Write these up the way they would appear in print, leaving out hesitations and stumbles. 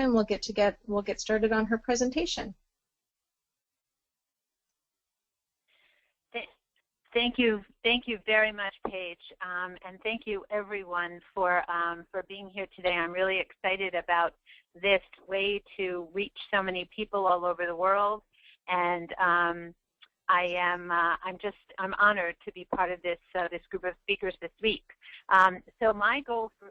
and we'll get started on her presentation. Thank you very much, Paige, and thank you everyone for being here today. I'm really excited about this way to reach so many people all over the world, and I'm honored to be part of this group of speakers this week. So my goal for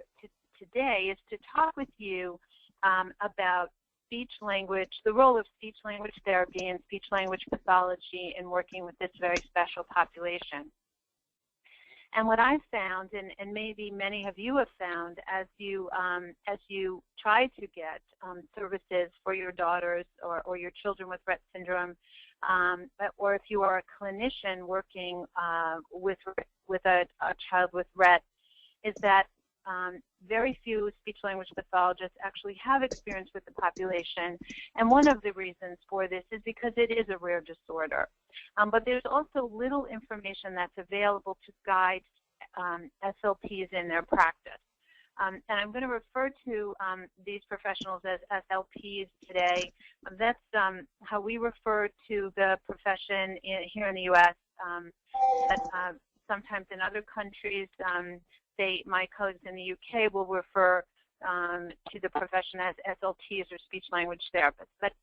today is to talk with you about speech language, the role of speech language therapy and speech language pathology in working with this very special population. And what I've found, and maybe many of you have found, as you try to get services for your daughters or your children with Rett syndrome, or if you are a clinician working with a child with Rett, is that very few speech-language pathologists actually have experience with the population, and one of the reasons for this is because it is a rare disorder. But there's also little information that's available to guide SLPs in their practice. And I'm going to refer to these professionals as SLPs today. That's how we refer to the profession here in the U.S. But sometimes in other countries, my colleagues in the UK will refer to the profession as SLTs or speech-language therapists. But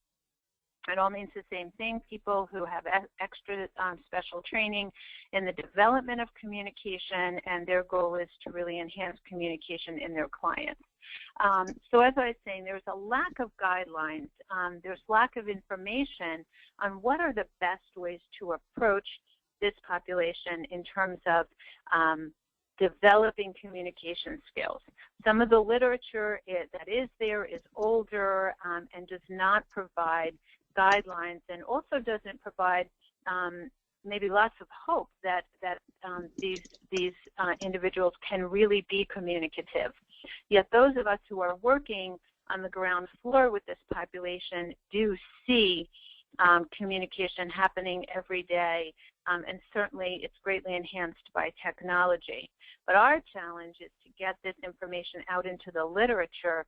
it all means the same thing, people who have extra special training in the development of communication, and their goal is to really enhance communication in their clients. So as I was saying, there's a lack of guidelines, there's lack of information on what are the best ways to approach this population in terms of developing communication skills. Some of the literature that is there is older and does not provide guidelines, and also doesn't provide maybe lots of hope that these individuals can really be communicative. Yet those of us who are working on the ground floor with this population do see communication happening every day, and certainly it's greatly enhanced by technology. But our challenge is to get this information out into the literature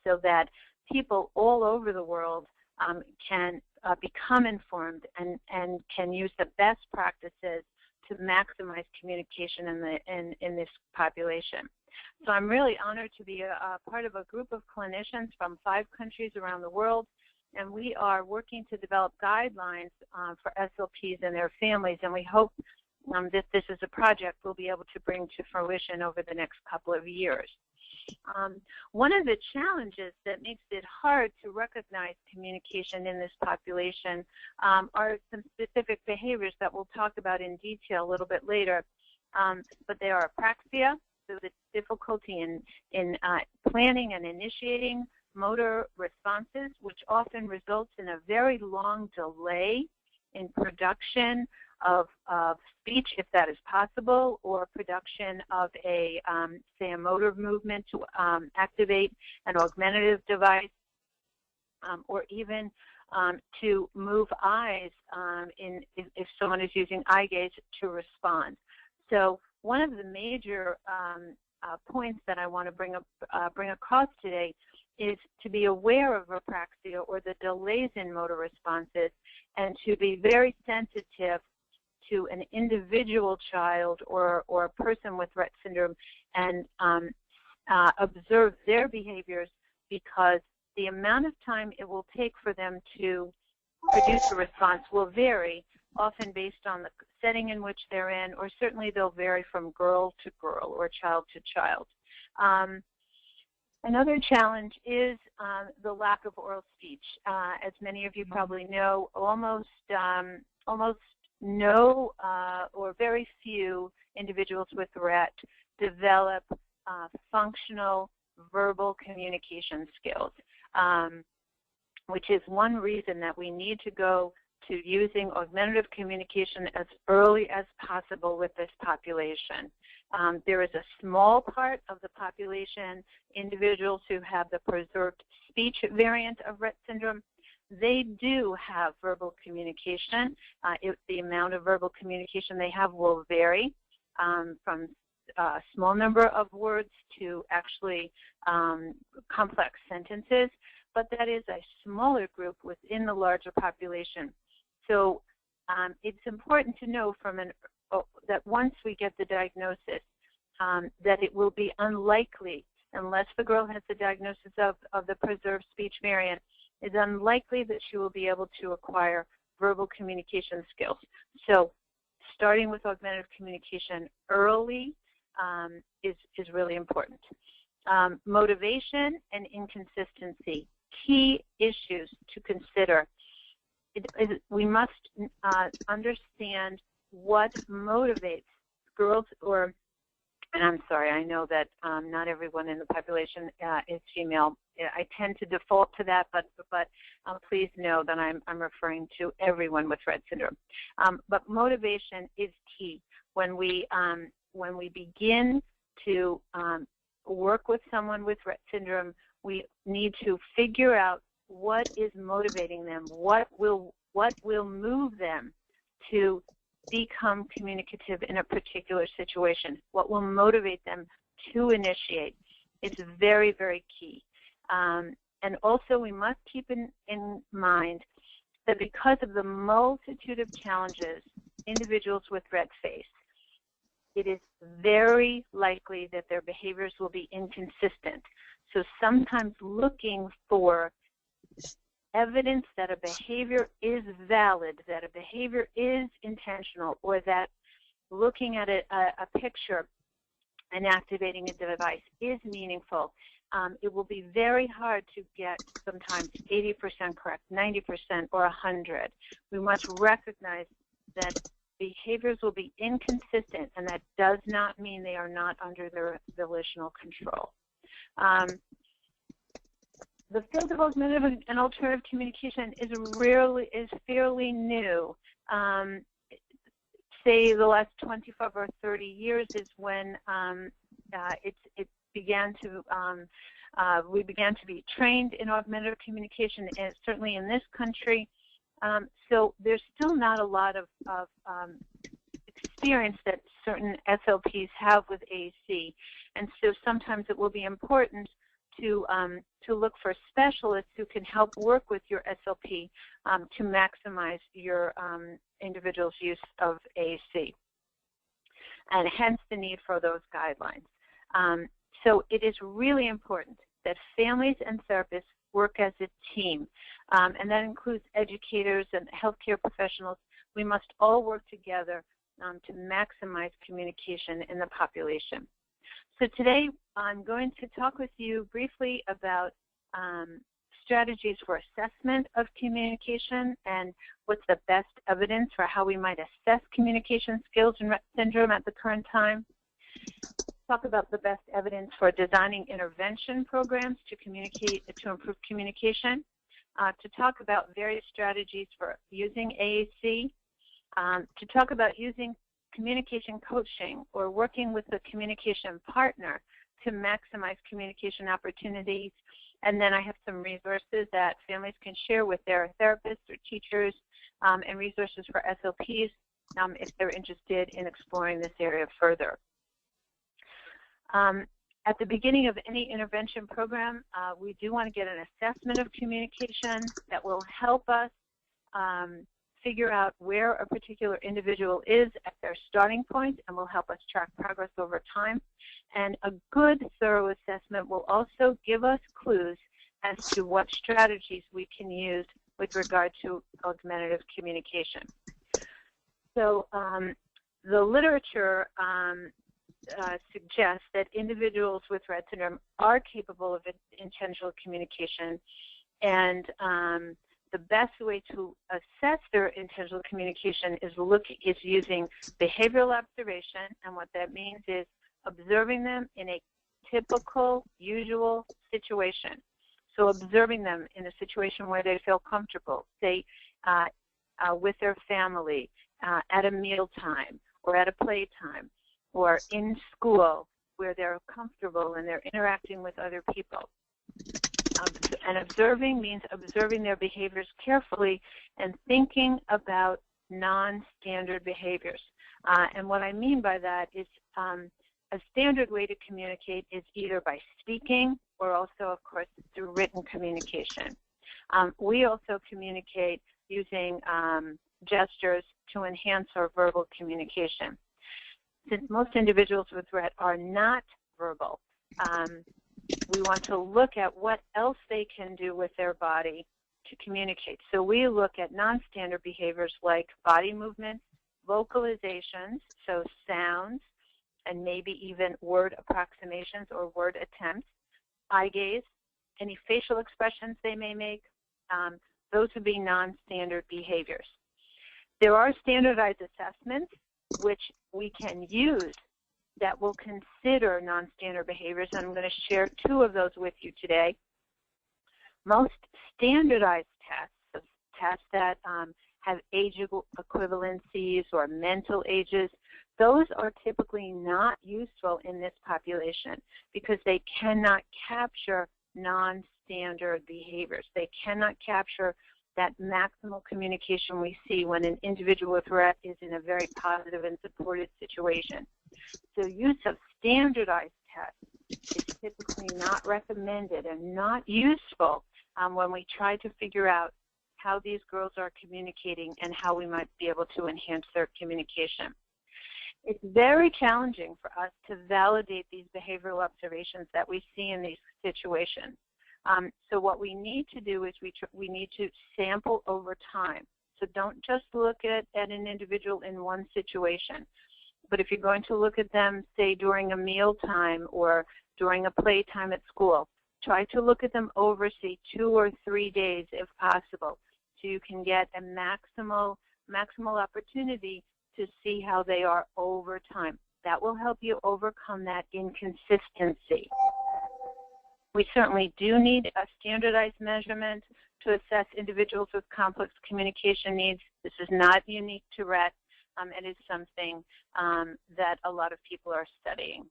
so that people all over the world can become informed and can use the best practices to maximize communication in this population. So I'm really honored to be a part of a group of clinicians from 5 countries around the world, and we are working to develop guidelines for SLPs and their families, and we hope that this is a project we'll be able to bring to fruition over the next couple of years. One of the challenges that makes it hard to recognize communication in this population are some specific behaviors that we'll talk about in detail a little bit later. But they are apraxia, so the difficulty in planning and initiating motor responses, which often results in a very long delay in production of speech, if that is possible, or production of a, say, a motor movement to activate an augmentative device, or even to move eyes if someone is using eye gaze to respond. So one of the major points that I want to bring across today is to be aware of apraxia, or the delays in motor responses, and to be very sensitive to an individual child or a person with Rett syndrome, and observe their behaviors, because the amount of time it will take for them to produce a response will vary, often based on the setting in which they're in, or certainly they'll vary from girl to girl or child to child. Another challenge is the lack of oral speech. As many of you probably know, almost no or very few individuals with Rett develop functional verbal communication skills, which is one reason that we need to go to using augmentative communication as early as possible with this population. There is a small part of the population, individuals who have the preserved speech variant of Rett syndrome. They do have verbal communication. The amount of verbal communication they have will vary from a small number of words to actually complex sentences, but that is a smaller group within the larger population. So it's important to know that once we get the diagnosis, that it will be unlikely, unless the girl has the diagnosis of the preserved speech variant, it's unlikely that she will be able to acquire verbal communication skills. So starting with augmentative communication early is really important. Motivation and inconsistency, key issues to consider. We must understand what motivates girls, and I'm sorry, I know that not everyone in the population is female. I tend to default to that, but please know that I'm referring to everyone with Rett syndrome. But motivation is key. When we begin to work with someone with Rett syndrome, we need to figure out what is motivating them, what will move them to become communicative in a particular situation, what will motivate them to initiate. It's very, very key. And also we must keep in mind that because of the multitude of challenges individuals with Rett face, it is very likely that their behaviors will be inconsistent. So sometimes looking for evidence that a behavior is valid, that a behavior is intentional, or that looking at a picture and activating a device is meaningful, it will be very hard to get sometimes 80% correct, 90%, or 100. We must recognize that behaviors will be inconsistent, and that does not mean they are not under their volitional control. The field of augmentative and alternative communication is fairly new. Say the last 25 or 30 years is when it began to we began to be trained in augmentative communication, and certainly in this country. So there's still not a lot of experience that certain SLPs have with AAC, and so sometimes it will be important to look for specialists who can help work with your SLP to maximize your individual's use of AAC, and hence the need for those guidelines. So it is really important that families and therapists work as a team, and that includes educators and healthcare professionals. We must all work together to maximize communication in the population. So today I'm going to talk with you briefly about strategies for assessment of communication and what's the best evidence for how we might assess communication skills in Rett syndrome at the current time. Talk about the best evidence for designing intervention programs to improve communication. To talk about various strategies for using AAC. To talk about using communication coaching or working with a communication partner to maximize communication opportunities. And then I have some resources that families can share with their therapists or teachers, and resources for SLPs if they're interested in exploring this area further. At the beginning of any intervention program, we do want to get an assessment of communication that will help us figure out where a particular individual is at their starting point, and will help us track progress over time. And a good, thorough assessment will also give us clues as to what strategies we can use with regard to augmentative communication. So the literature suggests that individuals with Rett syndrome are capable of intentional communication, and the best way to assess their intentional communication is using behavioral observation, and what that means is observing them in a typical, usual situation. So observing them in a situation where they feel comfortable, say with their family, at a mealtime, or at a playtime, or in school where they're comfortable and they're interacting with other people. And observing means observing their behaviors carefully and thinking about non-standard behaviors. And what I mean by that is a standard way to communicate is either by speaking or also, of course, through written communication. We also communicate using gestures to enhance our verbal communication. Since most individuals with Rett are not verbal, we want to look at what else they can do with their body to communicate. So we look at non-standard behaviors like body movements, vocalizations, so sounds, and maybe even word approximations or word attempts, eye gaze, any facial expressions they may make. Those would be non-standard behaviors. There are standardized assessments which we can use that will consider non-standard behaviors, and I'm going to share two of those with you today. Most standardized tests that have age equivalencies or mental ages, those are typically not useful in this population because they cannot capture non-standard behaviors. They cannot capture that maximal communication we see when an individual with Rett is in a very positive and supported situation. So use of standardized tests is typically not recommended and not useful when we try to figure out how these girls are communicating and how we might be able to enhance their communication. It's very challenging for us to validate these behavioral observations that we see in these situations. So what we need to do is we need to sample over time. So don't just look at an individual in one situation. But if you're going to look at them, say, during a meal time or during a playtime at school, try to look at them over, say, 2 or 3 days if possible, so you can get a maximal opportunity to see how they are over time. That will help you overcome that inconsistency. We certainly do need a standardized measurement to assess individuals with complex communication needs. This is not unique to Rett. It is something that a lot of people are studying.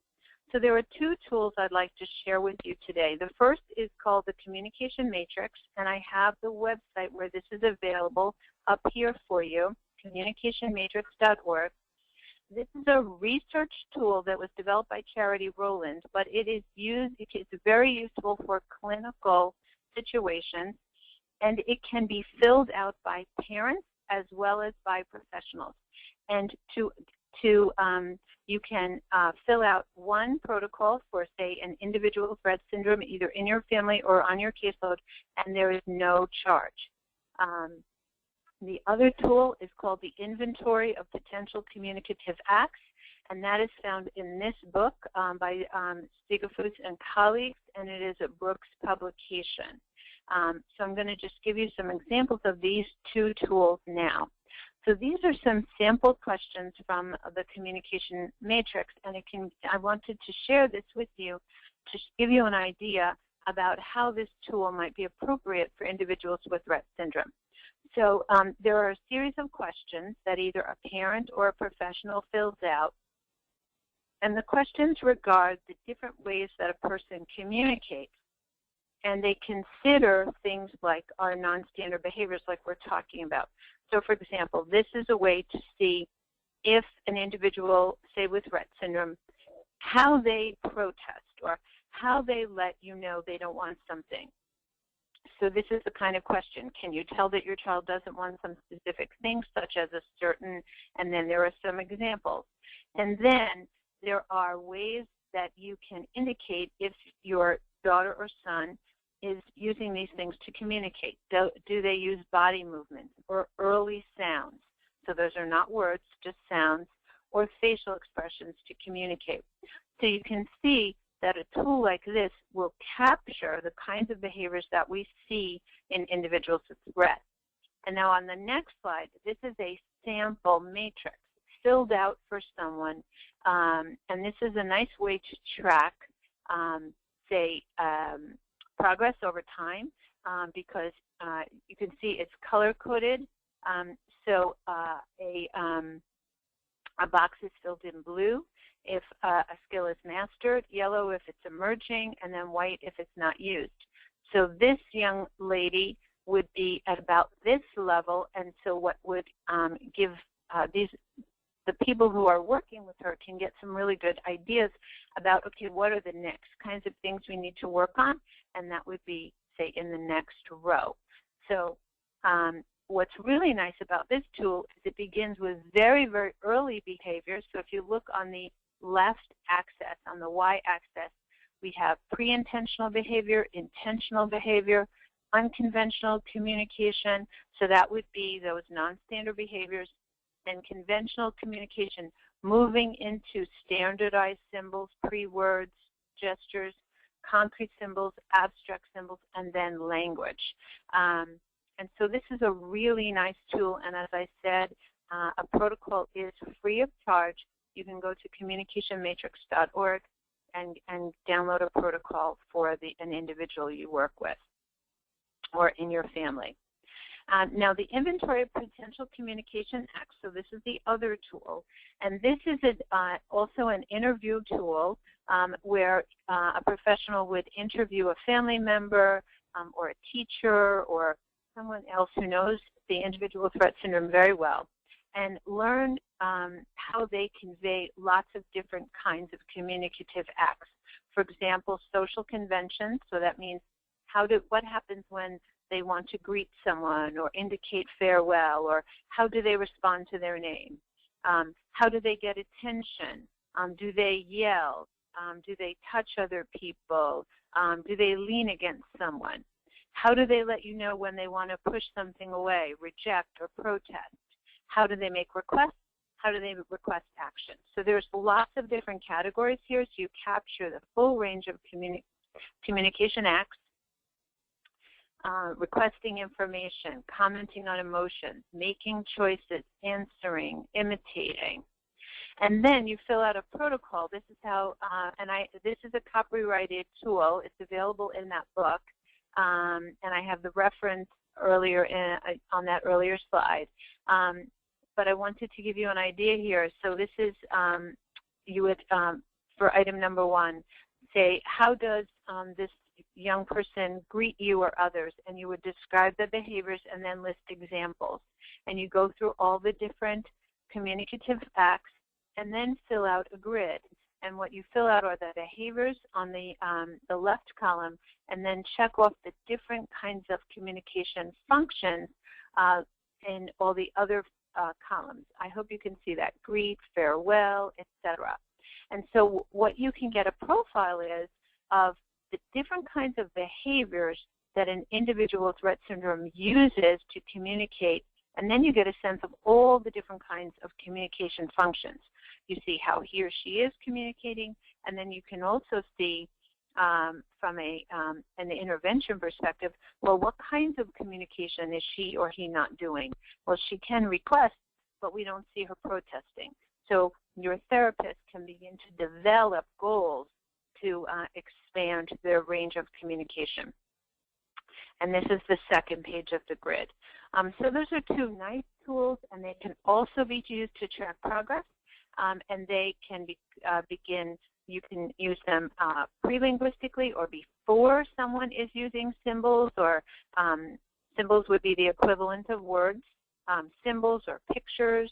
So there are two tools I'd like to share with you today. The first is called the Communication Matrix, and I have the website where this is available up here for you, communicationmatrix.org. This is a research tool that was developed by Charity Rowland, but it's very useful for clinical situations, and it can be filled out by parents as well as by professionals. And you can fill out one protocol for, say, an individual with Rett syndrome, either in your family or on your caseload, and there is no charge. The other tool is called the Inventory of Potential Communicative Acts, and that is found in this book by Stigafus and colleagues, and it is a Brooks publication. So I'm going to just give you some examples of these two tools now. So these are some sample questions from the Communication Matrix, and I wanted to share this with you to give you an idea about how this tool might be appropriate for individuals with Rett syndrome. So there are a series of questions that either a parent or a professional fills out, and the questions regard the different ways that a person communicates, and they consider things like our non-standard behaviors like we're talking about. So for example, this is a way to see if an individual, say with Rett syndrome, how they protest or how they let you know they don't want something. So this is the kind of question. Can you tell that your child doesn't want some specific thing, such as a certain, and then there are some examples. And then there are ways that you can indicate if your daughter or son is using these things to communicate. Do they use body movements or early sounds? So those are not words, just sounds, or facial expressions to communicate. So you can see that a tool like this will capture the kinds of behaviors that we see in individuals with Rett. And now on the next slide, this is a sample matrix filled out for someone, and this is a nice way to track, progress over time, because you can see it's color-coded. So a box is filled in blue if a skill is mastered, yellow if it's emerging, and then white if it's not used. So this young lady would be at about this level, and so what would give these the people who are working with her can get some really good ideas about, okay, what are the next kinds of things we need to work on, and that would be, say, in the next row. So what's really nice about this tool is it begins with very, very early behaviors. So if you look on the left axis, on the y-axis, we have pre-intentional behavior, intentional behavior, unconventional communication. So that would be those non-standard behaviors, and conventional communication, moving into standardized symbols, pre-words, gestures, concrete symbols, abstract symbols, and then language. And so this is a really nice tool, and as I said, a protocol is free of charge. You can go to communicationmatrix.org and download a protocol for an individual you work with or in your family. Now, the Inventory of Potential Communication Acts, so this is the other tool, and this is also an interview tool where a professional would interview a family member or a teacher or someone else who knows the individual with Rett syndrome very well, and learn how they convey lots of different kinds of communicative acts. For example, social conventions, so that means what happens when they want to greet someone or indicate farewell, or how do they respond to their name? How do they get attention? Do they yell? Do they touch other people? Do they lean against someone? How do they let you know when they want to push something away, reject, or protest? How do they make requests? How do they request action? So there's lots of different categories here, so you capture the full range of communication acts. Requesting information, commenting on emotions, making choices, answering, imitating. And then you fill out a protocol. This is how, this is a copyrighted tool. It's available in that book. And I have the reference earlier on that earlier slide. But I wanted to give you an idea here. So this is, you would, for item number 1, say, how does this young person greet you or others? And you would describe the behaviors and then list examples. And you go through all the different communicative acts and then fill out a grid. And what you fill out are the behaviors on the left column, and then check off the different kinds of communication functions in all the other columns. I hope you can see that: greet, farewell, etc. And so what you can get a profile is of the different kinds of behaviors that an individual with Rett syndrome uses to communicate, and then you get a sense of all the different kinds of communication functions. You see how he or she is communicating, and then you can also see from an intervention perspective, well, what kinds of communication is she or he not doing? Well, she can request, but we don't see her protesting. So your therapist can begin to develop goals to expand their range of communication. And this is the second page of the grid. So those are two nice tools, and they can also be used to track progress. And they can begin, you can use them pre-linguistically or before someone is using symbols, or symbols would be the equivalent of words, symbols or pictures,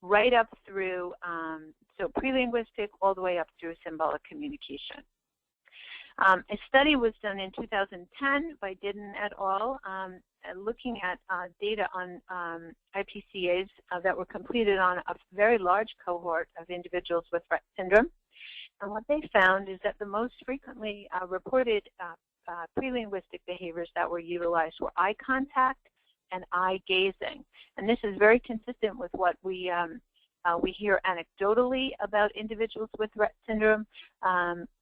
right up through, so pre-linguistic all the way up through symbolic communication. A study was done in 2010 by Didden et al., looking at data on IPCAs that were completed on a very large cohort of individuals with Rett syndrome. And what they found is that the most frequently reported pre-linguistic behaviors that were utilized were eye contact and eye gazing. And this is very consistent with what we hear anecdotally about individuals with Rett syndrome,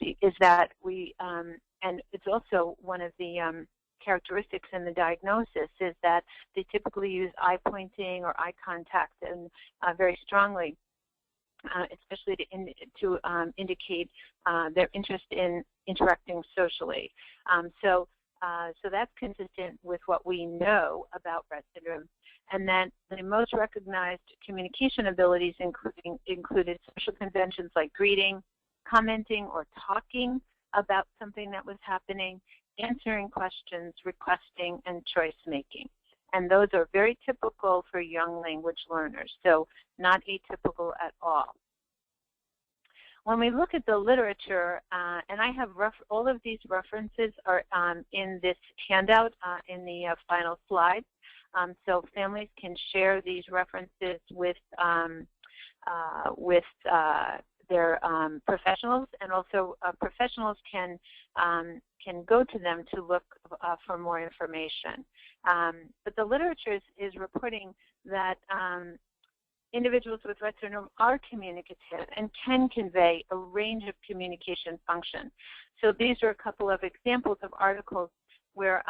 is that and it's also one of the characteristics in the diagnosis, is that they typically use eye pointing or eye contact and very strongly, especially to indicate their interest in interacting socially. So that's consistent with what we know about Rett syndrome. And then the most recognized communication abilities included social conventions like greeting, commenting or talking about something that was happening, answering questions, requesting, and choice making. And those are very typical for young language learners, so not atypical at all. When we look at the literature, and I have all of these references are in this handout in the final slide, so families can share these references with their professionals, and also professionals can go to them to look for more information. But the literature is reporting that individuals with Rett syndrome are communicative and can convey a range of communication function. So these are a couple of examples of articles where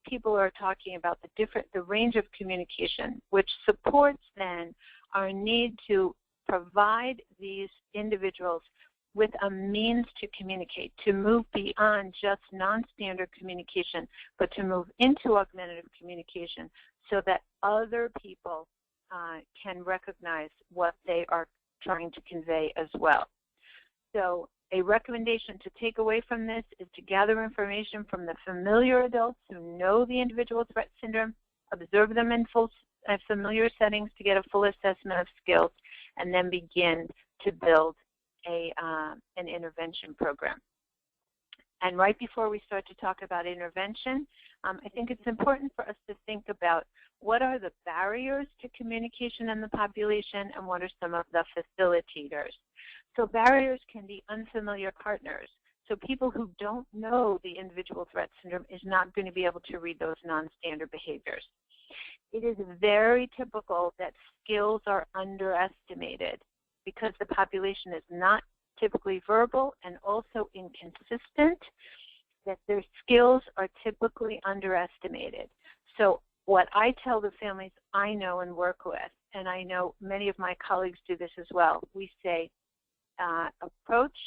people are talking about the range of communication, which supports then our need to provide these individuals with a means to communicate, to move beyond just non-standard communication, but to move into augmentative communication so that other people can recognize what they are trying to convey as well. So a recommendation to take away from this is to gather information from the familiar adults who know the individual with Rett syndrome, observe them in familiar settings to get a full assessment of skills, and then begin to build an intervention program. And right before we start to talk about intervention, I think it's important for us to think about what are the barriers to communication in the population and what are some of the facilitators. So barriers can be unfamiliar partners. So people who don't know the individual with Rett syndrome is not going to be able to read those non-standard behaviors. It is very typical that skills are underestimated because the population is not typically verbal and also inconsistent, that their skills are typically underestimated. So what I tell the families I know and work with, and I know many of my colleagues do this as well, we say approach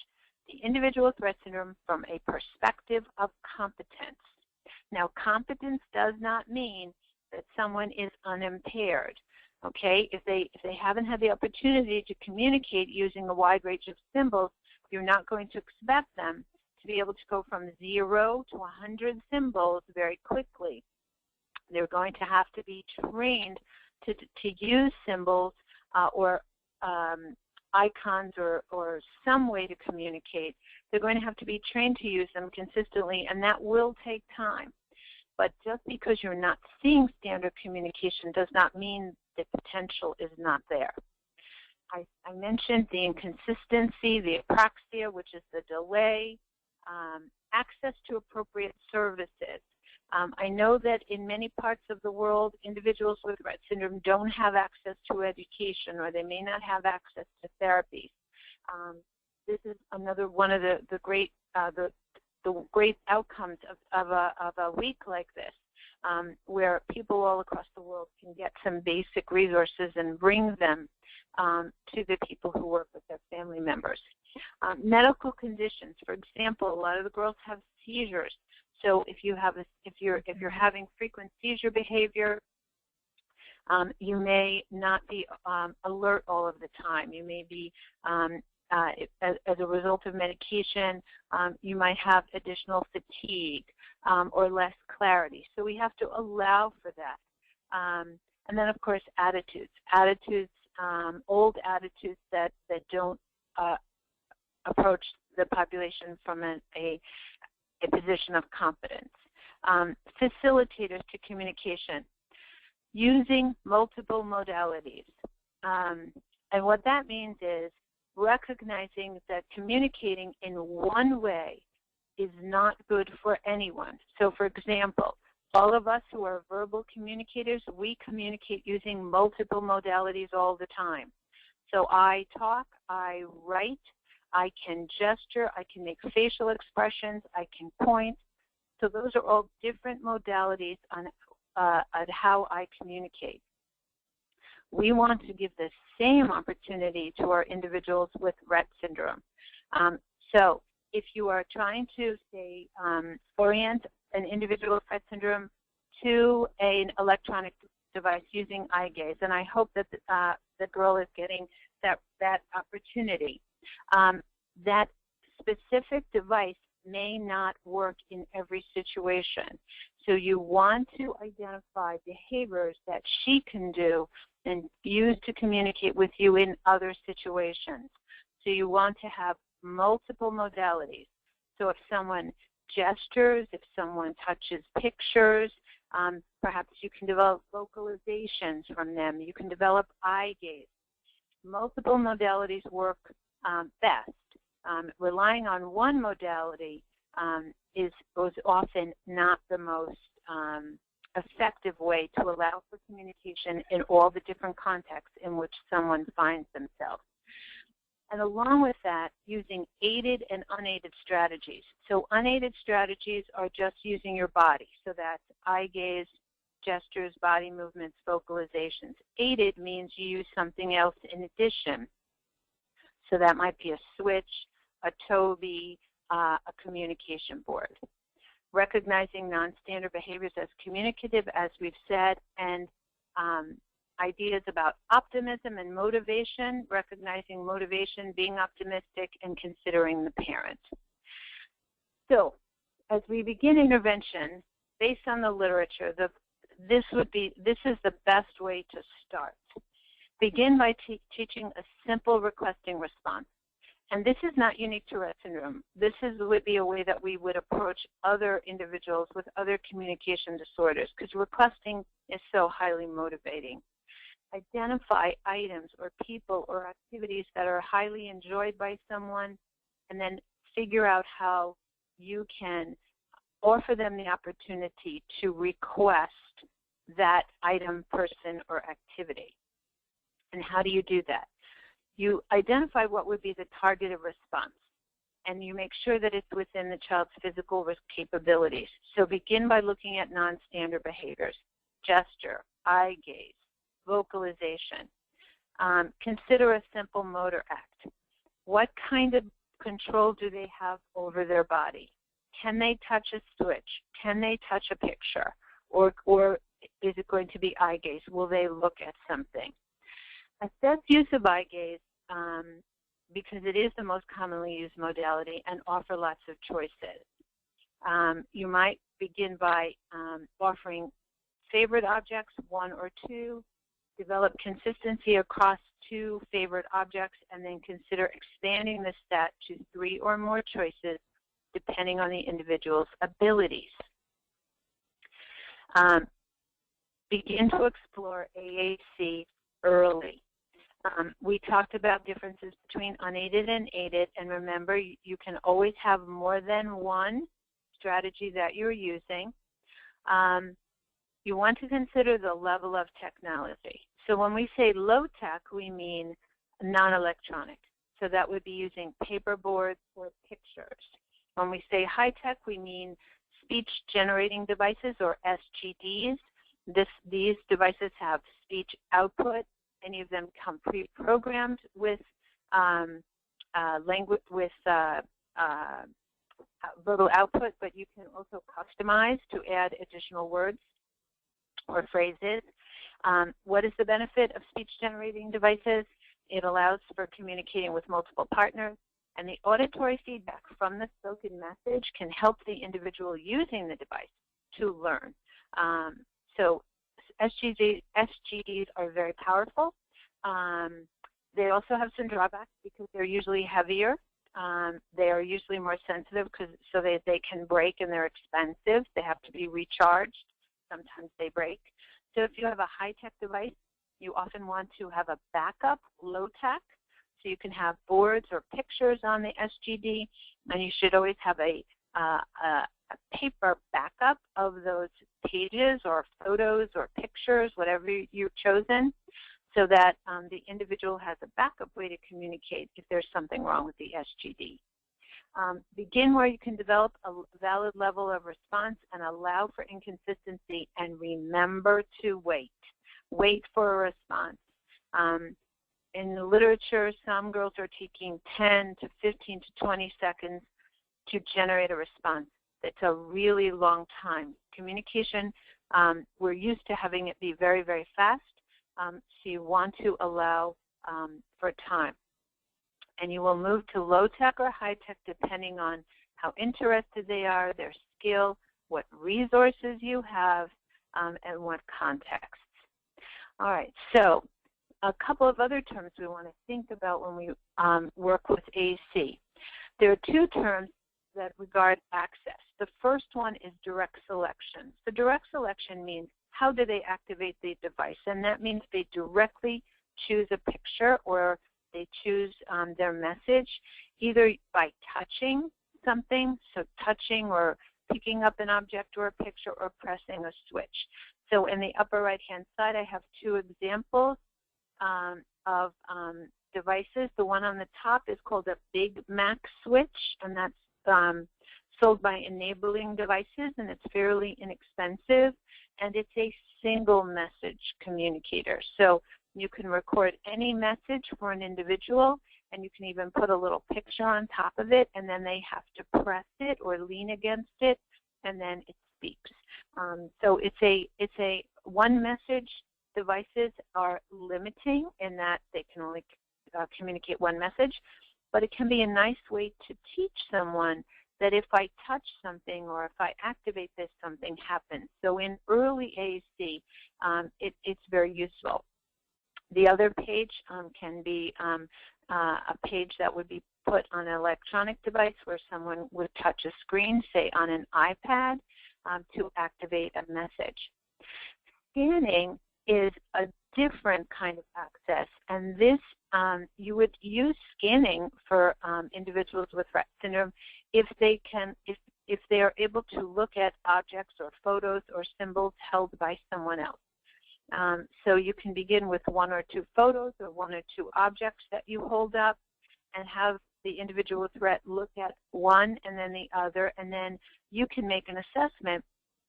the individual with Rett syndrome from a perspective of competence. Now, competence does not mean that someone is unimpaired. Okay, if they haven't had the opportunity to communicate using a wide range of symbols, you're not going to expect them to be able to go from 0 to 100 symbols very quickly. They're going to have to be trained to use symbols or icons or some way to communicate. They're going to have to be trained to use them consistently, and that will take time. But just because you're not seeing standard communication does not mean the potential is not there. I mentioned the inconsistency, the apraxia, which is the delay, access to appropriate services. I know that in many parts of the world, individuals with Rett syndrome don't have access to education, or they may not have access to therapies. This is another one of the great outcomes of a week like this, where people all across the world can get some basic resources and bring them to the people who work with their family members. Medical conditions, for example, a lot of the girls have seizures. So if you're having frequent seizure behavior, you may not be alert all of the time. You may be as a result of medication, you might have additional fatigue or less clarity. So we have to allow for that. And then, of course, attitudes, old attitudes that don't approach the population from a position of competence. Facilitators to communication, using multiple modalities. And what that means is recognizing that communicating in one way is not good for anyone. So, for example, all of us who are verbal communicators, we communicate using multiple modalities all the time. So I talk, I write, I can gesture, I can make facial expressions, I can point. So those are all different modalities on how I communicate. We want to give the same opportunity to our individuals with Rett syndrome. So if you are trying to, say, orient an individual with Rett syndrome to an electronic device using eye gaze, and I hope that the girl is getting that opportunity. That specific device may not work in every situation. So you want to identify behaviors that she can do and use to communicate with you in other situations. So you want to have multiple modalities. So if someone gestures, if someone touches pictures, perhaps you can develop vocalizations from them. You can develop eye gaze. Multiple modalities work best. Relying on one modality is often not the most effective way to allow for communication in all the different contexts in which someone finds themselves. And along with that, using aided and unaided strategies. So unaided strategies are just using your body. So that's eye gaze, gestures, body movements, vocalizations. Aided means you use something else in addition. So that might be a switch, a Toby, a communication board. Recognizing non-standard behaviors as communicative, as we've said, and ideas about optimism and motivation, recognizing motivation, being optimistic, and considering the parent. So as we begin intervention, based on the literature, this is the best way to start. Begin by teaching a simple requesting response. And this is not unique to Rett syndrome. This would be a way that we would approach other individuals with other communication disorders, because requesting is so highly motivating. Identify items or people or activities that are highly enjoyed by someone, and then figure out how you can offer them the opportunity to request that item, person, or activity. And how do you do that? You identify what would be the targeted response, and you make sure that it's within the child's physical capabilities. So begin by looking at non-standard behaviors: gesture, eye gaze, vocalization. Consider a simple motor act. What kind of control do they have over their body? Can they touch a switch? Can they touch a picture? Or is it going to be eye gaze? Will they look at something? Assess use of eye gaze because it is the most commonly used modality, and offer lots of choices. You might begin by offering favorite objects, 1 or 2, develop consistency across 2 favorite objects, and then consider expanding the set to 3 or more choices depending on the individual's abilities. Begin to explore AAC early. We talked about differences between unaided and aided, and remember, you can always have more than one strategy that you're using. You want to consider the level of technology. So when we say low tech, we mean non-electronic. So that would be using paper boards or pictures. When we say high tech, we mean speech generating devices, or SGDs. These devices have speech output. Many of them come pre-programmed with language, with verbal output, but you can also customize to add additional words or phrases. What is the benefit of speech-generating devices? It allows for communicating with multiple partners, and the auditory feedback from the spoken message can help the individual using the device to learn. So SGDs are very powerful. They also have some drawbacks because they're usually heavier. They are usually more sensitive so they can break, and they're expensive. They have to be recharged. Sometimes they break. So if you have a high-tech device, you often want to have a backup, low-tech. So you can have boards or pictures on the SGD, and you should always have a paper backup of those pages or photos or pictures, whatever you've chosen, so that the individual has a backup way to communicate if there's something wrong with the SGD. Begin where you can develop a valid level of response and allow for inconsistency, and remember to wait. Wait for a response. In the literature, some girls are taking 10 to 15 to 20 seconds to generate a response. It's a really long time. Communication, we're used to having it be very, very fast, so you want to allow for time. And you will move to low-tech or high-tech depending on how interested they are, their skill, what resources you have, and what contexts. All right, so a couple of other terms we want to think about when we work with AAC. There are two terms that regard access. The first one is direct selection. So direct selection means how do they activate the device, and that means they directly choose a picture or they choose their message either by touching something, so touching or picking up an object or a picture, or pressing a switch. So in the upper right-hand side, I have two examples of devices. The one on the top is called a Big Mac switch, and that's sold by Enabling Devices, and it's fairly inexpensive, and it's a single message communicator. So you can record any message for an individual, and you can even put a little picture on top of it, and then they have to press it or lean against it, and then it speaks. So it's a one message. Devices are limiting in that they can only communicate one message, but it can be a nice way to teach someone that if I touch something or if I activate this, something happens. So in early AAC, it's very useful. The other page can be a page that would be put on an electronic device where someone would touch a screen, say on an iPad, to activate a message. Scanning is a different kind of access, and this you would use scanning for individuals with Rett syndrome if they are able to look at objects or photos or symbols held by someone else. So you can begin with one or two photos or one or two objects that you hold up and have the individual with Rett look at one and then the other, and then you can make an assessment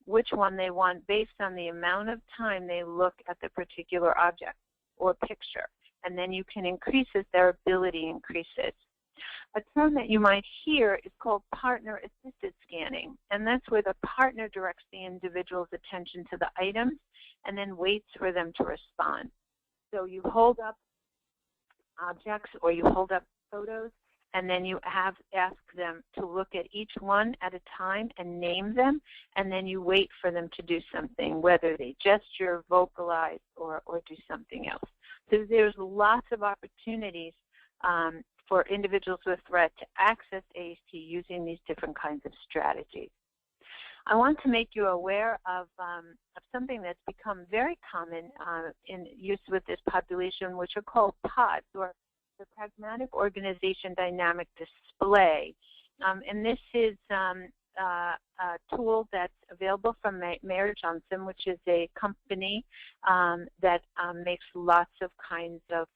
which one they want based on the amount of time they look at the particular object or picture. And then you can increase as their ability increases. A term that you might hear is called partner-assisted scanning, and that's where the partner directs the individual's attention to the items and then waits for them to respond. So you hold up objects or you hold up photos, and then you ask them to look at each one at a time and name them, and then you wait for them to do something, whether they gesture, vocalize, or do something else. So there's lots of opportunities for individuals with Rett to access AAC using these different kinds of strategies. I want to make you aware of something that's become very common in use with this population, which are called PODs, or the Pragmatic Organization Dynamic Display. And this is a tool that's available from Mayor Johnson, which is a company that makes lots of kinds of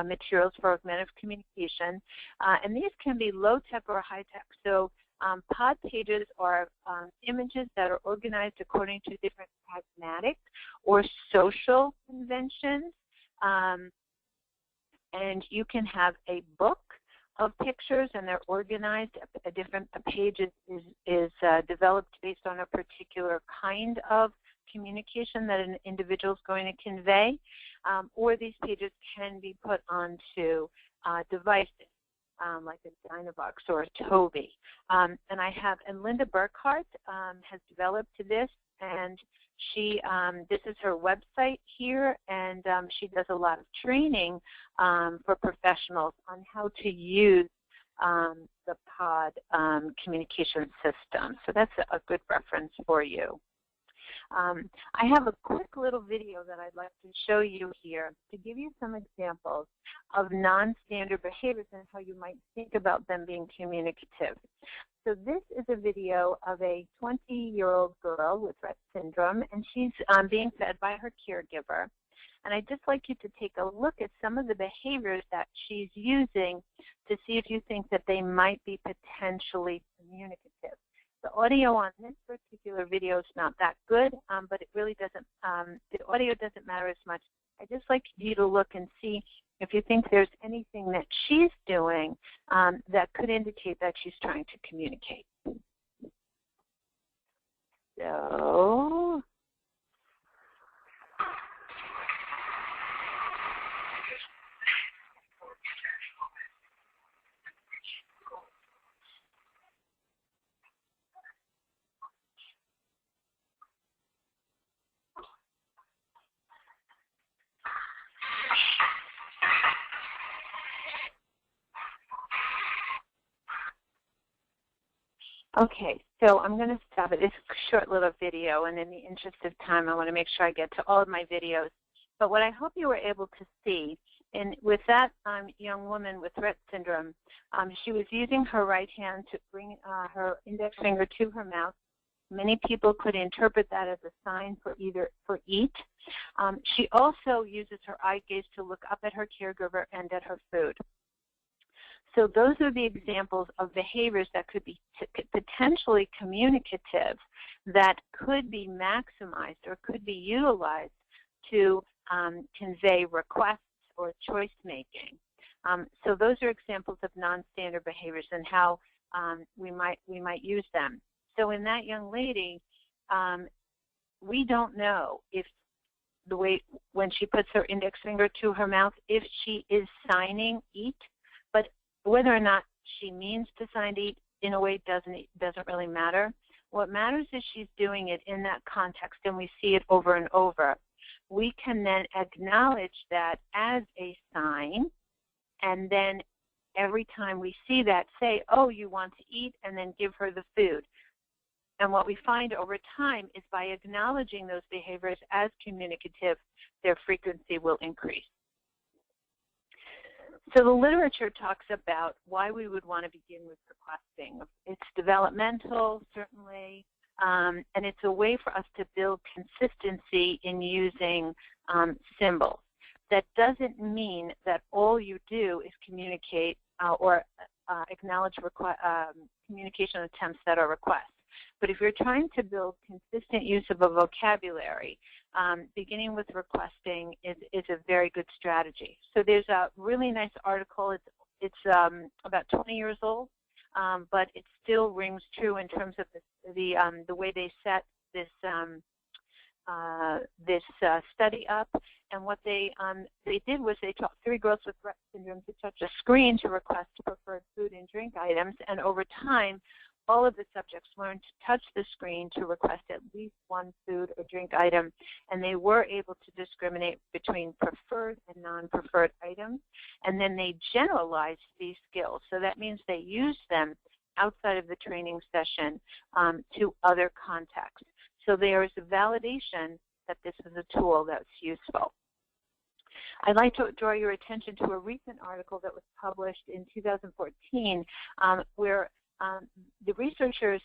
materials for augmentative communication. And these can be low-tech or high-tech. So pod pages are images that are organized according to different pragmatic or social conventions. And you can have a book of pictures, and they're organized. A different page is developed based on a particular kind of communication that an individual is going to convey. Or these pages can be put onto devices like a Dynavox or a Toby. And Linda Burkhart has developed this, and this is her website here, and she does a lot of training for professionals on how to use the pod communication system. So that's a good reference for you. I have a quick little video that I'd like to show you here to give you some examples of non-standard behaviors and how you might think about them being communicative. So this is a video of a 20-year-old girl with Rett syndrome, and she's being fed by her caregiver. And I'd just like you to take a look at some of the behaviors that she's using to see if you think that they might be potentially communicative. The audio on this particular video is not that good, but it really doesn't, the audio doesn't matter as much. I'd just like you to look and see if you think there's anything that she's doing that could indicate that she's trying to communicate. So, Okay, so I'm going to stop it. It's a short little video, and in the interest of time, I want to make sure I get to all of my videos. But what I hope you were able to see, and with that young woman with Rett syndrome, she was using her right hand to bring her index finger to her mouth. Many people could interpret that as a sign for eat. She also uses her eye gaze to look up at her caregiver and at her food. So those are the examples of behaviors that could be potentially communicative that could be maximized or could be utilized to convey requests or choice making. So those are examples of non-standard behaviors and how we might use them. So in that young lady, we don't know if the way when she puts her index finger to her mouth, if she is signing eat, but whether or not she means to sign eat in a way doesn't really matter. What matters is she's doing it in that context, and we see it over and over. We can then acknowledge that as a sign, and then every time we see that, say, oh, you want to eat, and then give her the food. And what we find over time is by acknowledging those behaviors as communicative, their frequency will increase. So the literature talks about why we would want to begin with requesting. It's developmental, certainly, and it's a way for us to build consistency in using symbols. That doesn't mean that all you do is communicate or acknowledge communication attempts that are requests. But if you're trying to build consistent use of a vocabulary, beginning with requesting is a very good strategy. So there's a really nice article. It's about 20 years old, but it still rings true in terms of the way they set this study up. And what they did was they taught 3 girls with Rett syndrome to touch a screen to request preferred food and drink items, and over time, all of the subjects learned to touch the screen to request at least one food or drink item, and they were able to discriminate between preferred and non-preferred items, and then they generalized these skills. So that means they used them outside of the training session to other contexts. So there is a validation that this is a tool that's useful. I'd like to draw your attention to a recent article that was published in 2014 where the researchers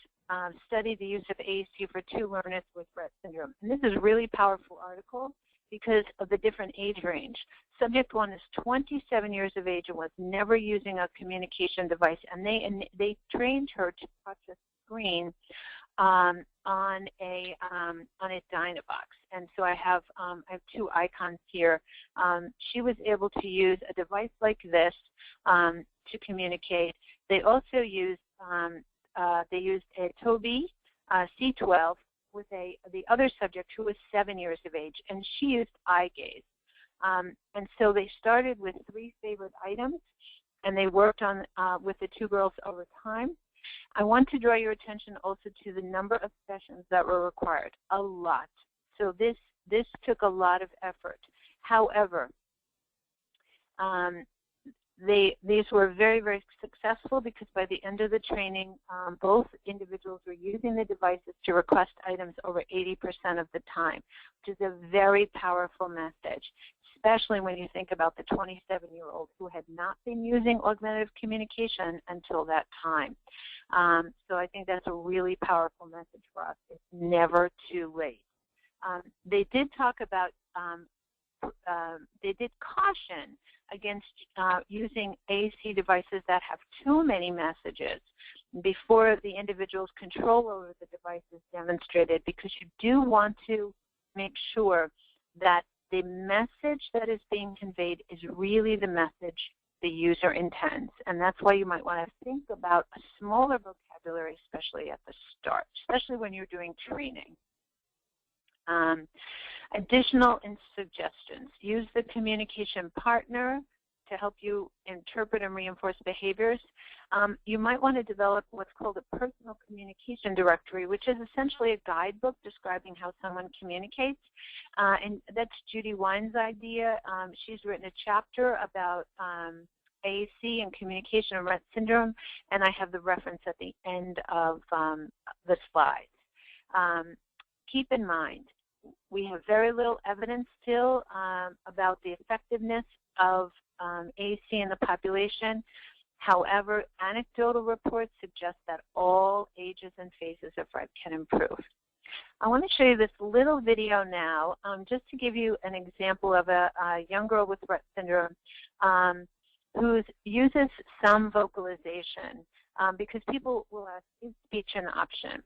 studied the use of AAC for 2 learners with Rett syndrome. And this is a really powerful article because of the different age range. Subject 1 is 27 years of age and was never using a communication device, and they trained her to touch a screen on a Dynabox. And so I have 2 icons here. She was able to use a device like this to communicate. They also used a Tobii C12 with the other subject who was 7 years of age, and she used eye gaze. And so they started with 3 favorite items, and they worked on with the 2 girls over time. I want to draw your attention also to the number of sessions that were required, a lot. So this took a lot of effort. However, these were very, very successful because by the end of the training, both individuals were using the devices to request items over 80% of the time, which is a very powerful message, especially when you think about the 27-year-old who had not been using augmentative communication until that time. So I think that's a really powerful message for us. It's never too late. They did talk about, they did caution against using AAC devices that have too many messages before the individual's control over the device is demonstrated, because you do want to make sure that the message that is being conveyed is really the message the user intends. And that's why you might want to think about a smaller vocabulary, especially at the start, especially when you're doing training. Additional suggestions. Use the communication partner to help you interpret and reinforce behaviors. You might want to develop what's called a personal communication directory, which is essentially a guidebook describing how someone communicates. And that's Judy Wine's idea. She's written a chapter about AAC and communication and Rett syndrome, and I have the reference at the end of the slides. Keep in mind, we have very little evidence still about the effectiveness of AAC in the population. However, anecdotal reports suggest that all ages and phases of Rett can improve. I want to show you this little video now just to give you an example of a young girl with Rett syndrome who uses some vocalization because people will ask, is speech an option?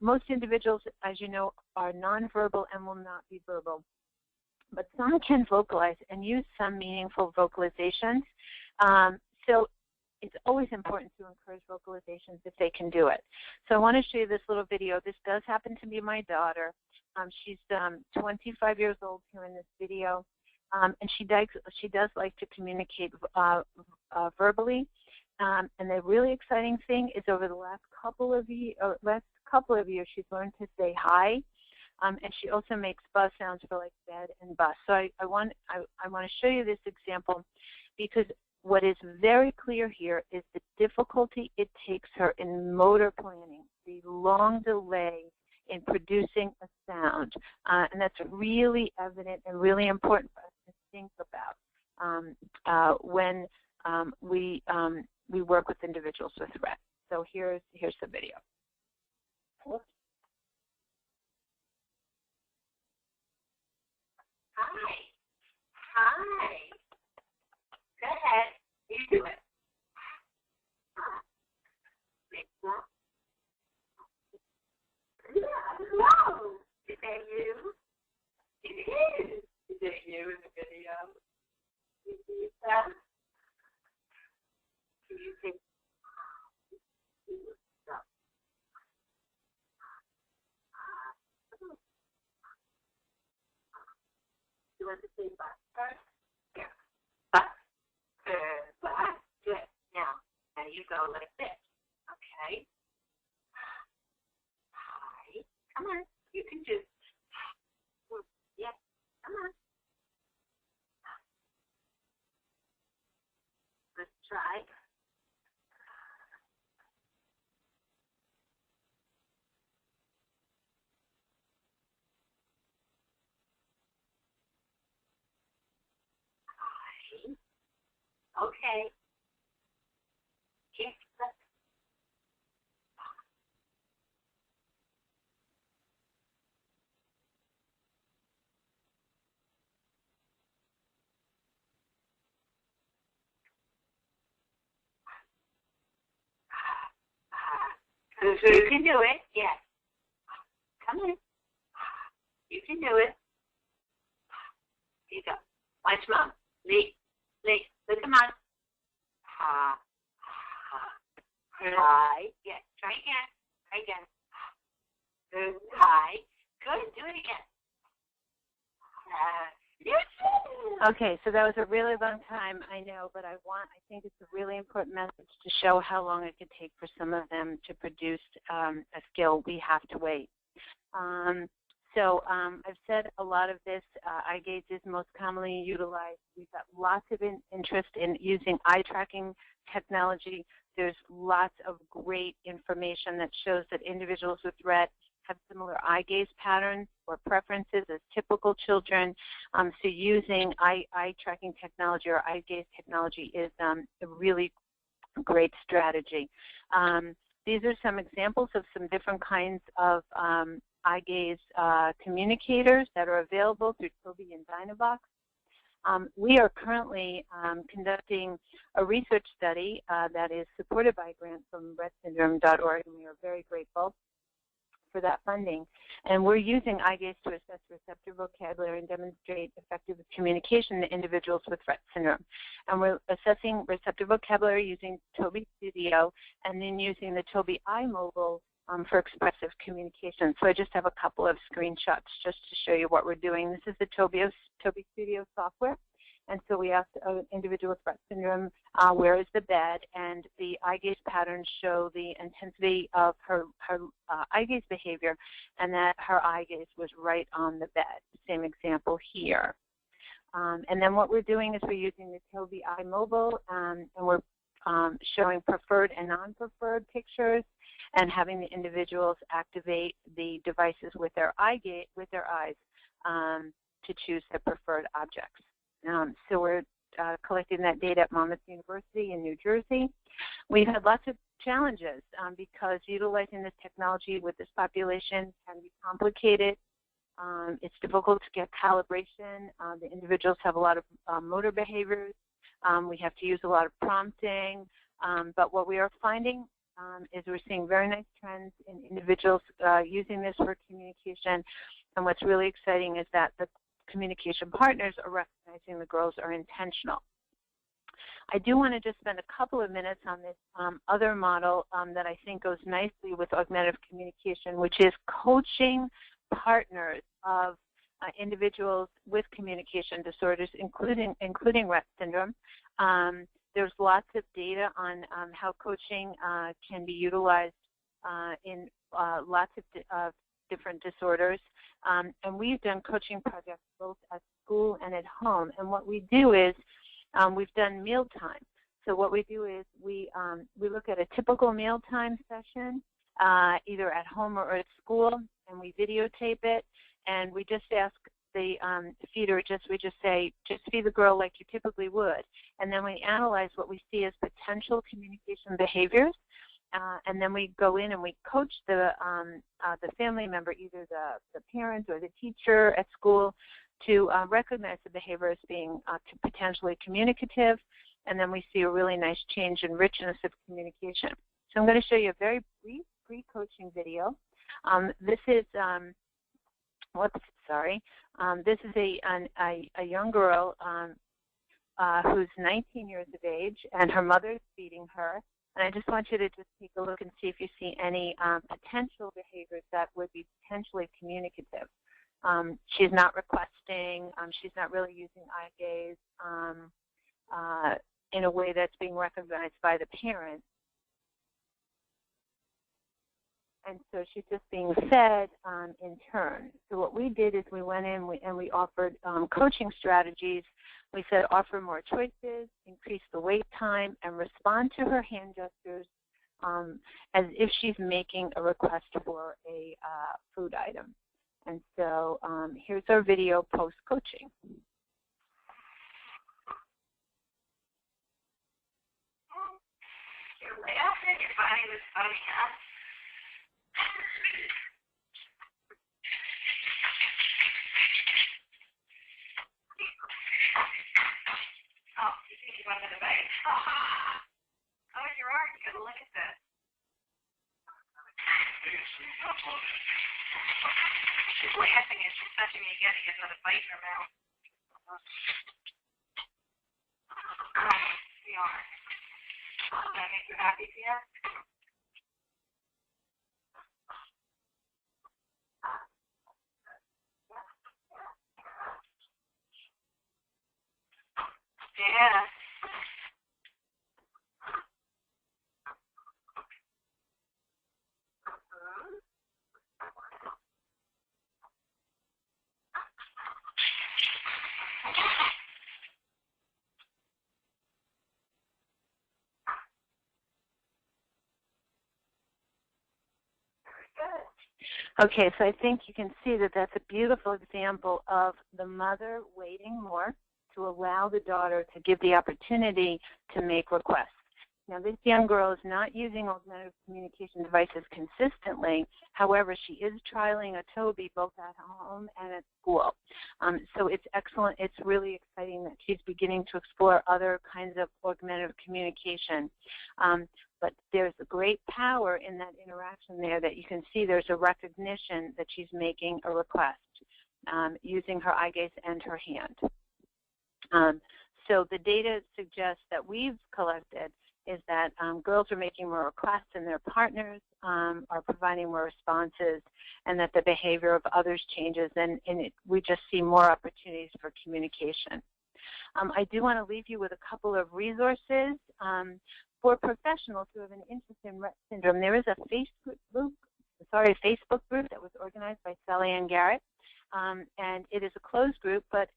Most individuals, as you know, are nonverbal and will not be verbal. But some can vocalize and use some meaningful vocalizations. So it's always important to encourage vocalizations if they can do it. So I want to show you this little video. This does happen to be my daughter. She's 25 years old here in this video, and she does like to communicate verbally. And the really exciting thing is over the last couple of years, she's learned to say hi. And she also makes buzz sounds for like bed and bus. So I want to show you this example because what is very clear here is the difficulty it takes her in motor planning, the long delay in producing a sound. And that's really evident and really important for us to think about when we work with individuals with Rett. So here's the video. Hi. Hi. Go ahead. You do it. Hello. Is that you? It is. Is that you in the video? Is that? Do you think? You want to say bus first? Yeah. Bus. Bus. Good. Now you go like this. Okay. Hi. Come on. You can do. Yeah. Come on. Let's try. Okay. Kick the. You can do it. Yes. Come on. You can do it. Here you go. Watch Mom. Lee. Look at Mom. Ha. Hi. Yes. Try again. Good. Hi. Good. Do it again. Yes. Okay, so that was a really long time, I know, but I think it's a really important message to show how long it could take for some of them to produce a skill. We have to wait. I've said a lot of this. Eye gaze is most commonly utilized. We've got lots of interest in using eye tracking technology. There's lots of great information that shows that individuals with Rett have similar eye gaze patterns or preferences as typical children. So using eye tracking technology or eye gaze technology is a really great strategy. These are some examples of some different kinds of eye gaze communicators that are available through Toby and Dynavox. We are currently conducting a research study that is supported by a grant from rettsyndrome.org, and we are very grateful for that funding. And we're using eye gaze to assess receptive vocabulary and demonstrate effective communication in individuals with Rett syndrome. And we're assessing receptive vocabulary using Toby Studio and then using the Toby iMobile for expressive communication. So I just have a couple of screenshots just to show you what we're doing. This is the Toby Studio software. And so we asked an individual with Rett syndrome, where is the bed? And the eye gaze patterns show the intensity of her eye gaze behavior, and that her eye gaze was right on the bed. Same example here. And then what we're doing is we're using the Tobii iMobile, and we're showing preferred and non-preferred pictures, and having the individuals activate the devices with their eyes to choose their preferred objects. So we're collecting that data at Monmouth University in New Jersey. We've had lots of challenges because utilizing this technology with this population can be complicated. It's difficult to get calibration. The individuals have a lot of motor behaviors. We have to use a lot of prompting. But what we are finding is we're seeing very nice trends in individuals using this for communication. And what's really exciting is that the communication partners are recognizing the girls are intentional. I do want to just spend a couple of minutes on this other model that I think goes nicely with augmentative communication, which is coaching partners of individuals with communication disorders, including Rett syndrome. There's lots of data on how coaching can be utilized in lots of different disorders. And we've done coaching projects both at school and at home. And what we do is we've done mealtime. So what we do is we look at a typical mealtime session, either at home or at school, and we videotape it, and we just ask the feeder, we just say, just feed the girl like you typically would. And then we analyze what we see as potential communication behaviors, and then we go in and we coach the family member, either the parent or the teacher at school, to recognize the behavior as being potentially communicative, and then we see a really nice change in richness of communication. So I'm going to show you a very brief pre-coaching video. This is, this is a young girl who's 19 years of age, and her mother is feeding her. And I just want you to just take a look and see if you see any potential behaviors that would be potentially communicative. She's not requesting. She's not really using eye gaze in a way that's being recognized by the parent. And so she's just being fed in turn. So what we did is we went in and we offered coaching strategies. We said offer more choices, increase the wait time, and respond to her hand gestures as if she's making a request for a food item. And so here's our video post-coaching. You're laughing, you're finding this funny, huh? Oh, you think you wanted to bite? Oh, your art, you gotta look at this. She's laughing as she's touching me again. She has another bite in her mouth. We are. Does that make you happy, Tia? Yeah. Okay, so I think you can see that that's a beautiful example of the mother waiting more to allow the daughter to give the opportunity to make requests. Now, this young girl is not using augmentative communication devices consistently. However, she is trialing a Tobii both at home and at school. So it's excellent. It's really exciting that she's beginning to explore other kinds of augmentative communication. But there's a great power in that interaction there that you can see there's a recognition that she's making a request using her eye gaze and her hand. So the data suggests that we've collected is that girls are making more requests and their partners are providing more responses, and that the behavior of others changes, and we just see more opportunities for communication. I do want to leave you with a couple of resources for professionals who have an interest in Rett syndrome. There is a Facebook group that was organized by Sally Ann Garrett, and it is a closed group, but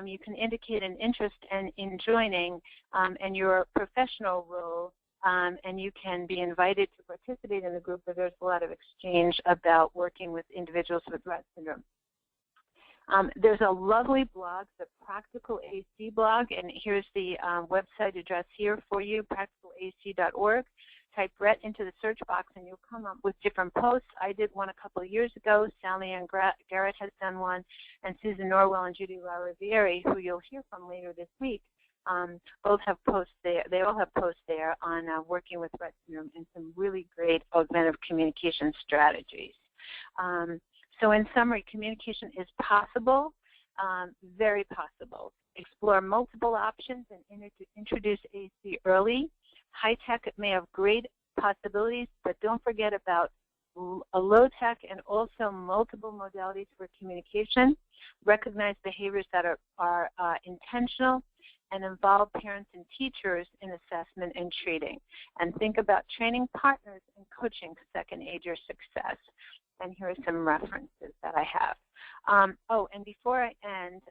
you can indicate an interest in joining and your professional role, and you can be invited to participate in the group where there's a lot of exchange about working with individuals with Rett syndrome. There's a lovely blog, the Practical AC blog, and here's the website address here for you, practicalac.org. Type Rett into the search box and you'll come up with different posts. I did one a couple of years ago. Sally Ann Garrett has done one, and Susan Norwell and Judy LaRiviere, who you'll hear from later this week, both have posts there. They all have posts there on working with Rett syndrome and some really great augmentative communication strategies. So in summary, communication is possible, very possible. Explore multiple options and introduce AC early. High tech may have great possibilities, but don't forget about a low tech and also multiple modalities for communication. Recognize behaviors that are intentional and involve parents and teachers in assessment and treating. And think about training partners and coaching that can aid your success. And here are some references that I have. Oh, and before I end,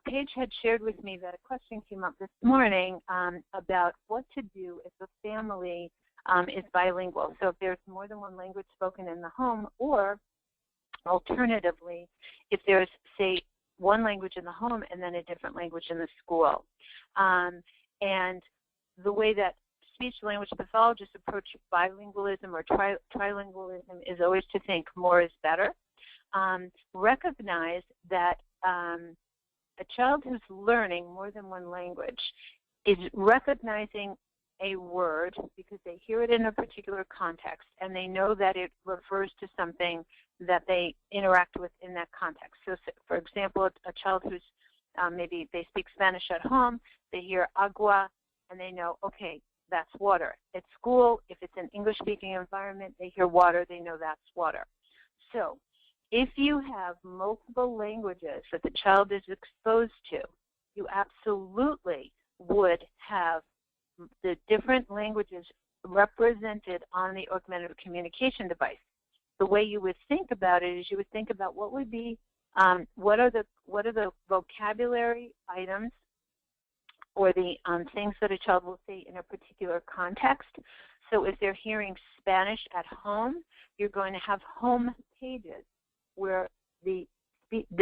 Paige had shared with me that a question came up this morning about what to do if the family is bilingual. So if there's more than one language spoken in the home, or alternatively, if there's, say, one language in the home and then a different language in the school. And the way that speech-language pathologists approach bilingualism or trilingualism is always to think more is better. Recognize that a child who's learning more than one language is recognizing a word because they hear it in a particular context and they know that it refers to something that they interact with in that context. So, for example, a child who's maybe they speak Spanish at home, they hear agua, and they know, okay, that's water. At school, if it's an English-speaking environment, they hear water, they know that's water. So if you have multiple languages that the child is exposed to, you absolutely would have the different languages represented on the augmentative communication device. The way you would think about it is you would think about what would be, what are the vocabulary items or the things that a child will say in a particular context. So if they're hearing Spanish at home, you're going to have home pages where the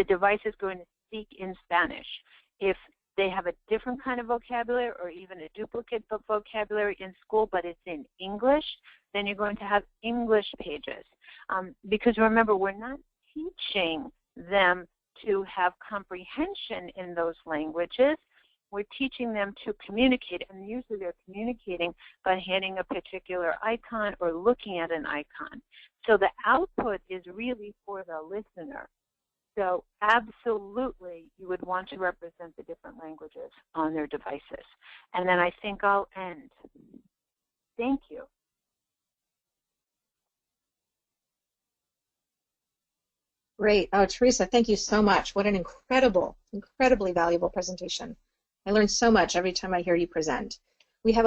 device is going to speak in Spanish. If they have a different kind of vocabulary or even a duplicate vocabulary in school, but it's in English, then you're going to have English pages. Because remember, we're not teaching them to have comprehension in those languages. We're teaching them to communicate, and usually they're communicating by hitting a particular icon or looking at an icon. So the output is really for the listener. So absolutely, you would want to represent the different languages on their devices. And then I think I'll end. Thank you. Great. Oh, Teresa, thank you so much. What an incredibly valuable presentation. I learn so much every time I hear you present. We have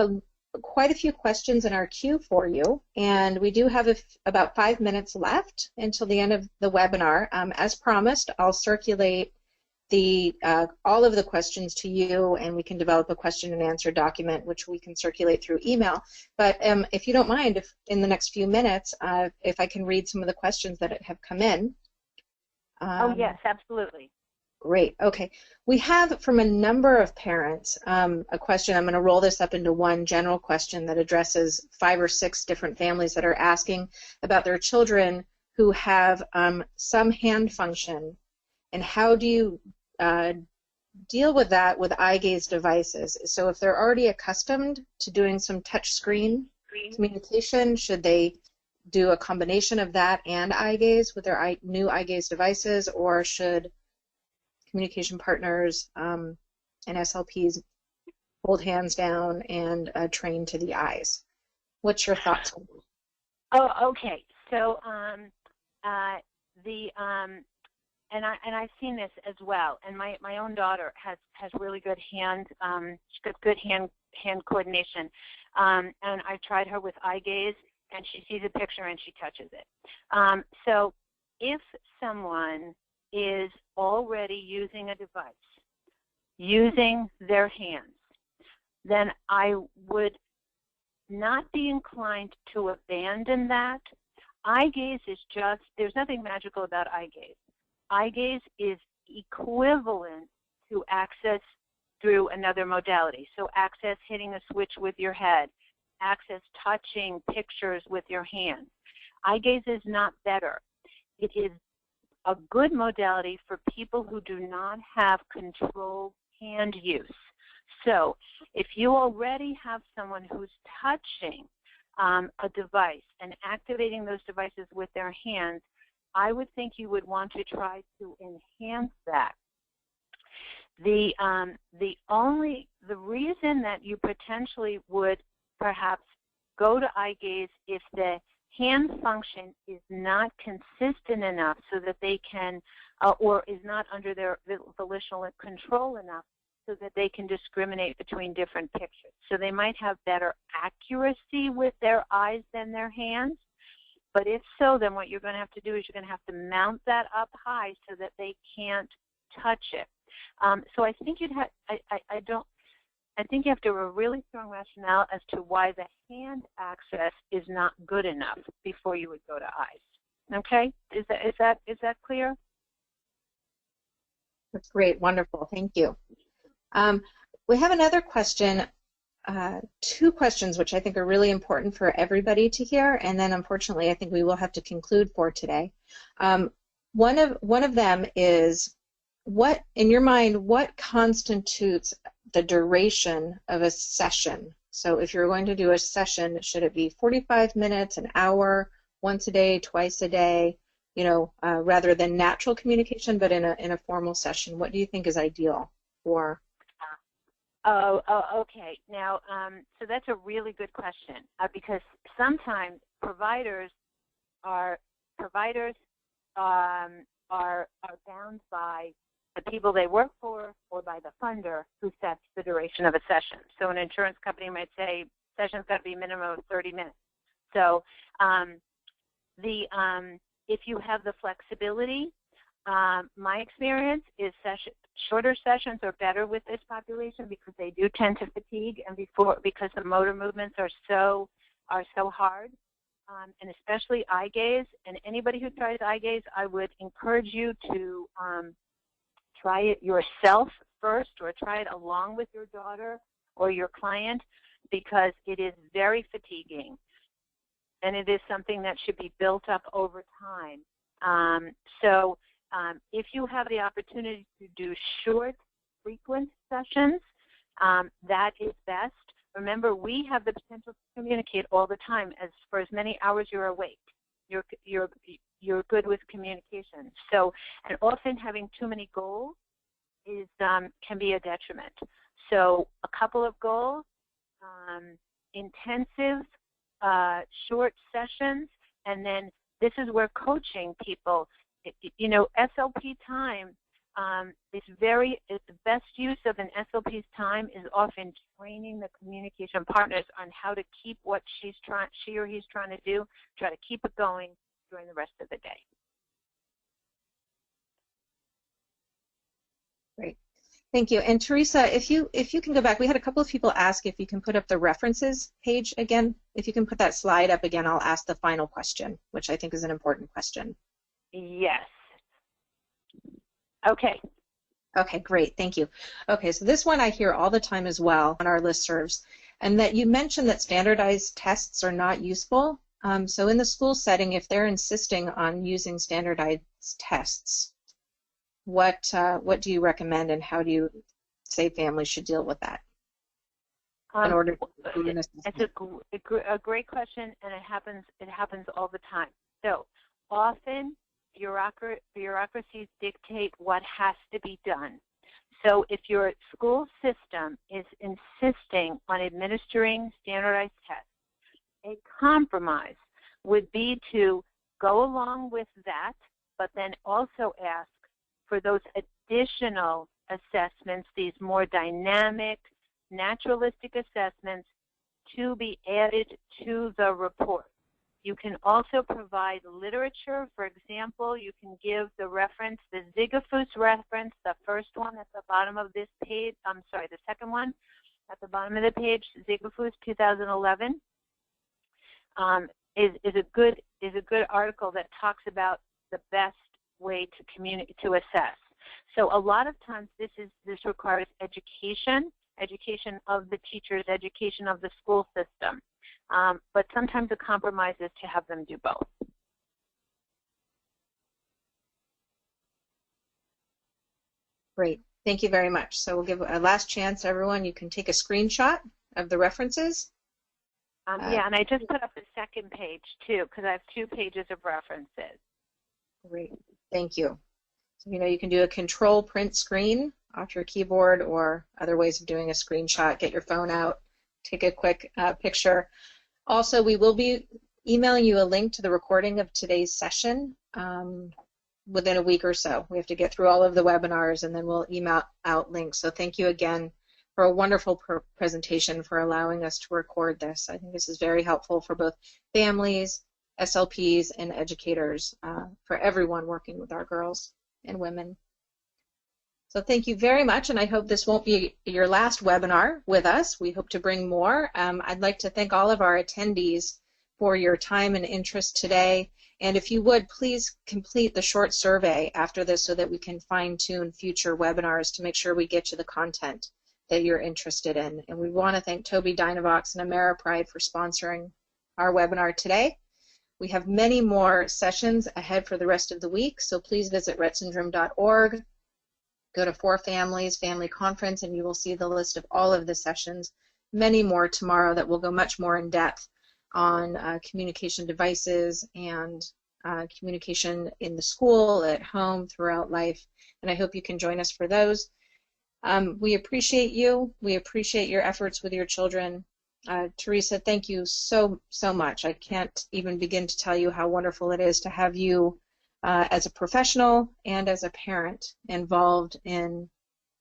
quite a few questions in our queue for you, and we do have about 5 minutes left until the end of the webinar. As promised, I'll circulate all of the questions to you, and we can develop a question and answer document, which we can circulate through email. But if you don't mind, if in the next few minutes, if I can read some of the questions that have come in. Oh, yes, absolutely. Great. Okay. We have from a number of parents a question. I'm going to roll this up into one general question that addresses 5 or 6 different families that are asking about their children who have some hand function, and how do you deal with that with eye gaze devices? So if they're already accustomed to doing some touch screen communication, should they do a combination of that and eye gaze with their new eye gaze devices, or should communication partners and SLPs hold hands down and train to the eyes? What's your thoughts? Oh, okay. So and I've seen this as well. And my own daughter has really good hand she's got good hand coordination. And I've tried her with eye gaze, and she sees a picture and she touches it. So if someone is already using a device, using their hands, then I would not be inclined to abandon that. Eye gaze is just, there's nothing magical about eye gaze. Eye gaze is equivalent to access through another modality. So access hitting a switch with your head, access touching pictures with your hands. Eye gaze is not better. It is a good modality for people who do not have controlled hand use. So if you already have someone who's touching a device and activating those devices with their hands, I would think you would want to try to enhance that. The reason that you potentially would perhaps go to eye gaze if the hand function is not consistent enough so that they can, or is not under their volitional control enough so that they can discriminate between different pictures. So they might have better accuracy with their eyes than their hands. But if so, then what you're going to have to do is you're going to have to mount that up high so that they can't touch it. So I think you'd have, I think you have to have a really strong rationale as to why the hand access is not good enough before you would go to eyes. Okay? Is that clear? That's great. Wonderful. Thank you. We have another question, two questions which I think are really important for everybody to hear, and then unfortunately I think we will have to conclude for today. One of them is, what, in your mind, what constitutes the duration of a session? So if you're going to do a session, should it be 45 minutes, an hour, once a day, twice a day, you know, rather than natural communication, but in a formal session? What do you think is ideal for? Oh, okay. Now, so that's a really good question, because sometimes providers are bound by the people they work for or by the funder who sets the duration of a session. So an insurance company might say session's got to be a minimum of 30 minutes. So if you have the flexibility, my experience is shorter sessions are better with this population because they do tend to fatigue, and because the motor movements are so hard, and especially eye gaze. And anybody who tries eye gaze, I would encourage you to try it yourself first, or try it along with your daughter or your client, because it is very fatiguing, and it is something that should be built up over time. If you have the opportunity to do short, frequent sessions, that is best. Remember, we have the potential to communicate all the time. For as many hours you're awake, you're good with communication. So, and often having too many goals can be a detriment. So, a couple of goals, intensive, short sessions, and then this is where coaching people. You know, SLP time is the best use of an SLP's time is often training the communication partners on how to keep what she or he's trying to do, try to keep it going during the rest of the day. Great. Thank you. And Teresa, if you can go back, we had a couple of people ask if you can put up the references page again. If you can put that slide up again, I'll ask the final question, which I think is an important question. Yes. Okay. Okay, great. Thank you. Okay, so this one I hear all the time as well on our listservs, and that you mentioned that standardized tests are not useful. So in the school setting, if they're insisting on using standardized tests, what do you recommend, and how do you say families should deal with that? In order to it's a great question, and it happens all the time. So often bureaucracies dictate what has to be done. So if your school system is insisting on administering standardized tests, a compromise would be to go along with that, but then also ask for those additional assessments, these more dynamic, naturalistic assessments, to be added to the report. You can also provide literature. For example, you can give the reference, the Ziegefuss reference, the first one at the bottom of this page, I'm sorry, the second one at the bottom of the page, Ziegefuss 2011, is a good article that talks about the best way to assess. So a lot of times this requires education of the teachers, education of the school system. But sometimes a compromise is to have them do both. Great. Thank you very much. So we'll give a last chance, everyone. You can take a screenshot of the references. Yeah, and I just put up the second page, too, because I have 2 pages of references. Great. Thank you. So, you can do a control print screen off your keyboard or other ways of doing a screenshot. Get your phone out, take a quick picture. Also, we will be emailing you a link to the recording of today's session within a week or so. We have to get through all of the webinars, and then we'll email out links. So thank you again for a wonderful presentation, for allowing us to record this. I think this is very helpful for both families, SLPs, and educators, for everyone working with our girls and women. So thank you very much, and I hope this won't be your last webinar with us. We hope to bring more. I'd like to thank all of our attendees for your time and interest today. And if you would, please complete the short survey after this so that we can fine-tune future webinars to make sure we get you the content that you're interested in. And we want to thank Toby Dynavox and Ameripride for sponsoring our webinar today. We have many more sessions ahead for the rest of the week, so please visit rettsyndrome.org. Go to For Families Family Conference, and you will see the list of all of the sessions. Many more tomorrow that will go much more in depth on communication devices and communication in the school, at home, throughout life. And I hope you can join us for those. We appreciate you. We appreciate your efforts with your children. Teresa, thank you so much. I can't even begin to tell you how wonderful it is to have you as a professional and as a parent involved in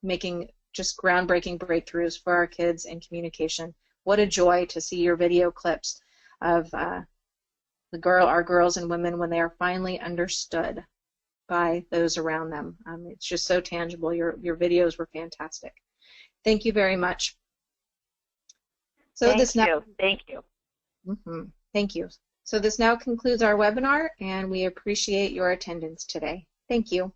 making just groundbreaking breakthroughs for our kids in communication. What a joy to see your video clips of our girls and women when they are finally understood by those around them. It's just so tangible. Your videos were fantastic. Thank you very much. So Thank you. Thank you. So this now concludes our webinar, and we appreciate your attendance today. Thank you.